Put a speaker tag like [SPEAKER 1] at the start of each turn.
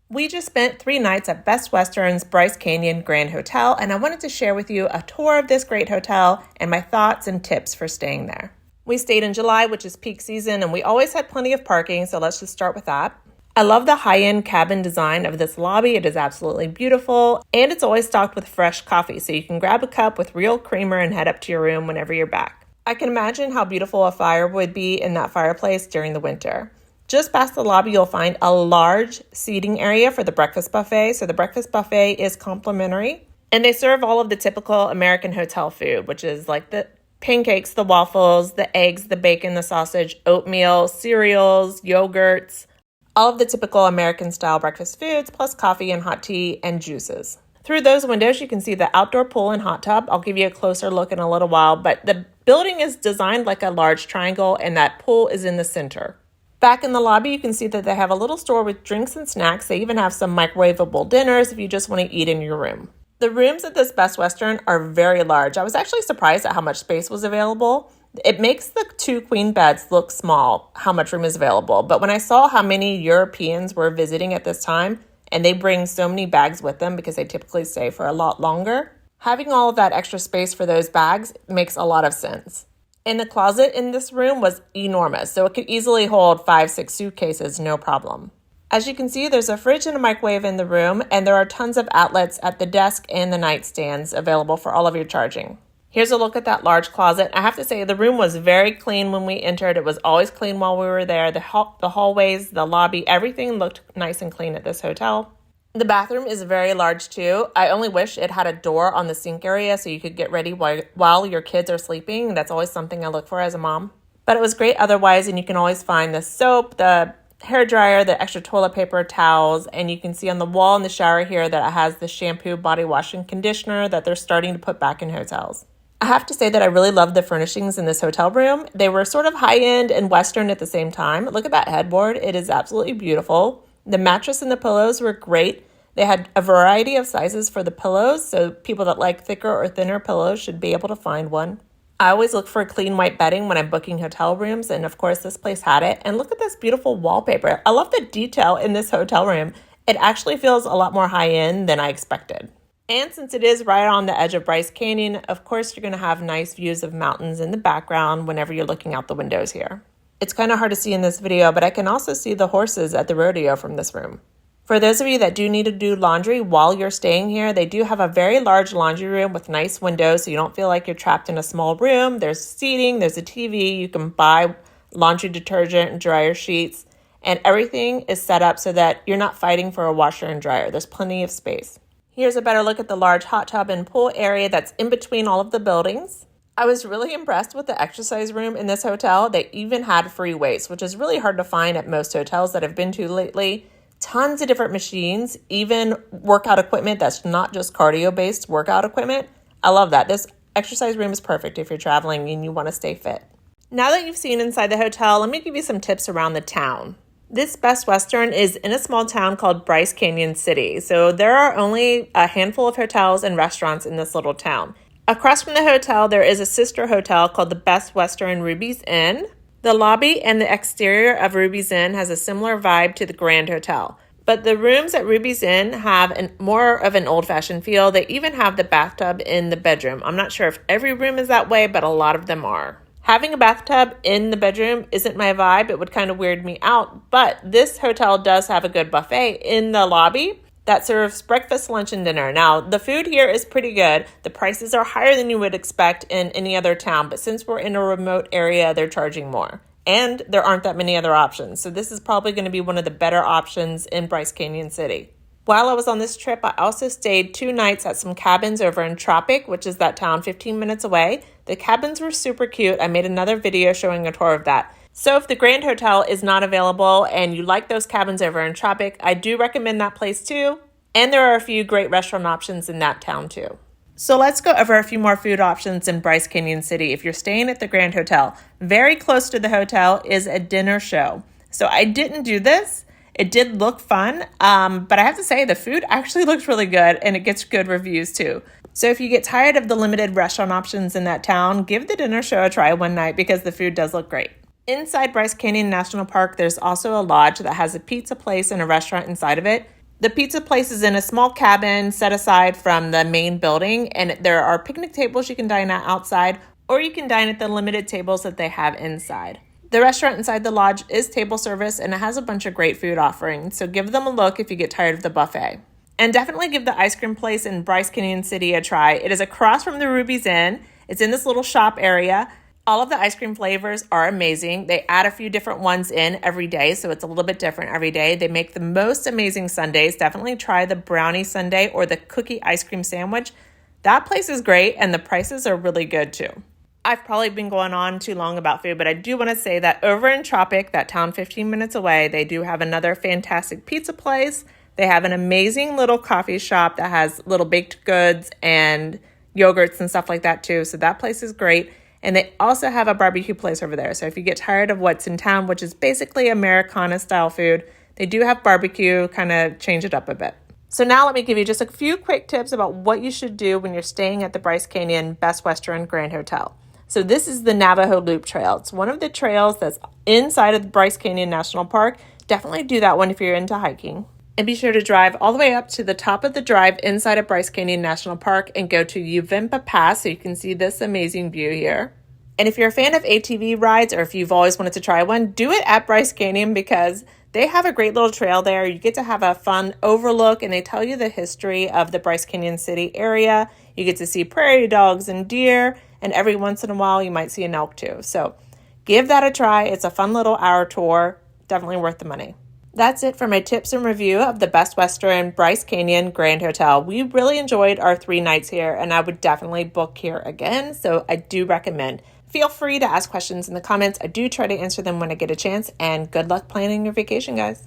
[SPEAKER 1] We just spent 3 nights at Best Western's Bryce Canyon Grand Hotel, and I wanted to share with you a tour of this great hotel and my thoughts and tips for staying there. We stayed in July, which is peak season, and we always had plenty of parking, so let's just start with that. I love the high-end cabin design of this lobby. It is absolutely beautiful, and it's always stocked with fresh coffee, so you can grab a cup with real creamer and head up to your room whenever you're back. I can imagine how beautiful a fire would be in that fireplace during the winter. Just past the lobby, you'll find a large seating area for the breakfast buffet. So the breakfast buffet is complimentary, and they serve all of the typical American hotel food, which is like the pancakes, the waffles, the eggs, the bacon, the sausage, oatmeal, cereals, yogurts, all of the typical American style breakfast foods, plus coffee and hot tea and juices. Through those windows, you can see the outdoor pool and hot tub. I'll give you a closer look in a little while, but the building is designed like a large triangle, and that pool is in the center. Back in the lobby, you can see that they have a little store with drinks and snacks. They even have some microwavable dinners if you just want to eat in your room. The rooms at this Best Western are very large. I was actually surprised at how much space was available. It makes the 2 queen beds look small, how much room is available. But when I saw how many Europeans were visiting at this time, and they bring so many bags with them because they typically stay for a lot longer, having all of that extra space for those bags makes a lot of sense. And the closet in this room was enormous, so it could easily hold 5-6 suitcases, no problem. As you can see, there's a fridge and a microwave in the room, and there are tons of outlets at the desk and the nightstands available for all of your charging. Here's a look at that large closet. I have to say, the room was very clean when we entered. It was always clean while we were there. The hallways, the lobby, everything looked nice and clean at this hotel. The bathroom is very large too. I only wish it had a door on the sink area so you could get ready while your kids are sleeping. That's always something I look for as a mom. But it was great otherwise, and you can always find the soap, the hair dryer, the extra toilet paper, towels, and you can see on the wall in the shower here that it has the shampoo, body wash, and conditioner that they're starting to put back in hotels. I have to say that I really loved the furnishings in this hotel room. They were sort of high-end and Western at the same time. Look at that headboard. It is absolutely beautiful. The mattress and the pillows were great. They had a variety of sizes for the pillows, so people that like thicker or thinner pillows should be able to find one. I always look for clean white bedding when I'm booking hotel rooms, and of course this place had it. And look at this beautiful wallpaper. I love the detail in this hotel room. It actually feels a lot more high-end than I expected. And since it is right on the edge of Bryce Canyon, of course you're going to have nice views of mountains in the background whenever you're looking out the windows here. It's kind of hard to see in this video, but I can also see the horses at the rodeo from this room. For those of you that do need to do laundry while you're staying here, they do have a very large laundry room with nice windows so you don't feel like you're trapped in a small room. There's seating, there's a TV, you can buy laundry detergent and dryer sheets, and everything is set up so that you're not fighting for a washer and dryer. There's plenty of space. Here's a better look at the large hot tub and pool area that's in between all of the buildings. I was really impressed with the exercise room in this hotel. They even had free weights, which is really hard to find at most hotels that I've been to lately. Tons of different machines, even workout equipment that's not just cardio-based workout equipment. I love that. This exercise room is perfect if you're traveling and you want to stay fit. Now that you've seen inside the hotel, let me give you some tips around the town. This Best Western is in a small town called Bryce Canyon City, so there are only a handful of hotels and restaurants in this little town. Across from the hotel, there is a sister hotel called the Best Western Ruby's Inn. The lobby and the exterior of Ruby's Inn has a similar vibe to the Grand Hotel. But the rooms at Ruby's Inn have more of an old-fashioned feel. They even have the bathtub in the bedroom. I'm not sure if every room is that way, but a lot of them are. Having a bathtub in the bedroom isn't my vibe. It would kind of weird me out. But this hotel does have a good buffet in the lobby that serves breakfast, lunch, and dinner. Now, the food here is pretty good. The prices are higher than you would expect in any other town, but since we're in a remote area, they're charging more. And there aren't that many other options, so this is probably going to be one of the better options in Bryce Canyon City. While I was on this trip, I also stayed 2 nights at some cabins over in Tropic, which is that town 15 minutes away. The cabins were super cute. I made another video showing a tour of that. So if the Grand Hotel is not available and you like those cabins over in Tropic, I do recommend that place too. And there are a few great restaurant options in that town too. So let's go over a few more food options in Bryce Canyon City. If you're staying at the Grand Hotel, very close to the hotel is a dinner show. So I didn't do this. It did look fun, but I have to say the food actually looks really good and it gets good reviews too. So if you get tired of the limited restaurant options in that town, give the dinner show a try one night because the food does look great. Inside Bryce Canyon National Park, there's also a lodge that has a pizza place and a restaurant inside of it. The pizza place is in a small cabin set aside from the main building, and there are picnic tables you can dine at outside, or you can dine at the limited tables that they have inside. The restaurant inside the lodge is table service, and it has a bunch of great food offerings, so give them a look if you get tired of the buffet. And definitely give the ice cream place in Bryce Canyon City a try. It is across from the Ruby's Inn. It's in this little shop area. All of the ice cream flavors are amazing. They add a few different ones in every day, so it's a little bit different every day. They make the most amazing sundaes. Definitely try the brownie sundae or the cookie ice cream sandwich. That place is great, and the prices are really good too. I've probably been going on too long about food, but I do want to say that over in Tropic, that town 15 minutes away, they do have another fantastic pizza place. They have an amazing little coffee shop that has little baked goods and yogurts and stuff like that too. So that place is great. And they also have a barbecue place over there. So if you get tired of what's in town, which is basically Americana style food, they do have barbecue, kind of change it up a bit. So now let me give you just a few quick tips about what you should do when you're staying at the Bryce Canyon Best Western Grand Hotel. So this is the Navajo Loop Trail. It's one of the trails that's inside of the Bryce Canyon National Park. Definitely do that one if you're into hiking. And be sure to drive all the way up to the top of the drive inside of Bryce Canyon National Park and go to Uvimpa Pass so you can see this amazing view here. And if you're a fan of ATV rides, or if you've always wanted to try one, do it at Bryce Canyon because they have a great little trail there. You get to have a fun overlook, and they tell you the history of the Bryce Canyon City area. You get to see prairie dogs and deer, and every once in a while you might see an elk too. So give that a try. It's a fun little hour tour. Definitely worth the money. That's it for my tips and review of the Best Western Bryce Canyon Grand Hotel. We really enjoyed our 3 nights here, and I would definitely book here again, so I do recommend. Feel free to ask questions in the comments. I do try to answer them when I get a chance, and good luck planning your vacation, guys.